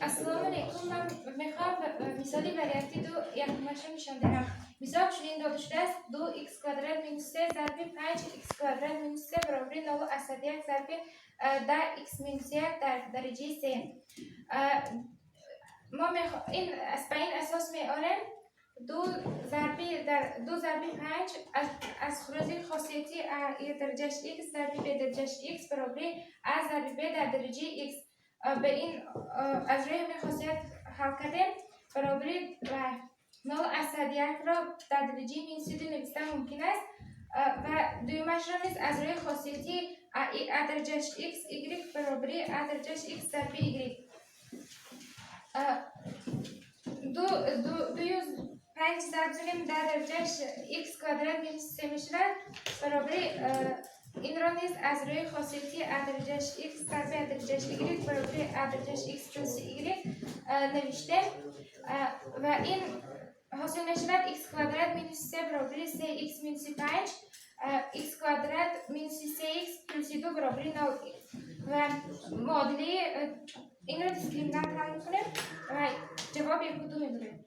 السلام علیکم. من میخوام مثالی وریاتی دو یک ماشین نشان دهم. مثال چنین داده شده است: 2x کوادرات مینوس 3 ضرب 5x کوادرات مینوس 3 برابر 9.1 ضرب 10x مینوس 1 در درجه 3. ما این به این اساس میاریم 2 ضرب 5 از خروجی خاصیتی ا درجهش x ضرب b درجهش x برابر a ضرب b در درجه x. به این از روی همین خاصیت حل کردیم. برابر و 9.1 را در درجه -2 نوشتن ممکن است و دویمش را نیز از روی خاصیتی ا درجهش x y برابر ا درجهش x ضرب y. 5 ضرب کنیم در درجهش x کوادرات مینوس 3 میشود برابر این را نیز از روی خاصیتی ا درجهش x ضرب ا درجهش y برابر ا درجهش x پلس y نوشته و این حاصل میشود x کوادرات مینوس 3 برابر 3x مینوس 5 x کوادرات مینوس 3x پلس 2 برابر 9x و معادله این را دیسکریمنانت حل میکنیم و جواب 1 و 2 میگیریم.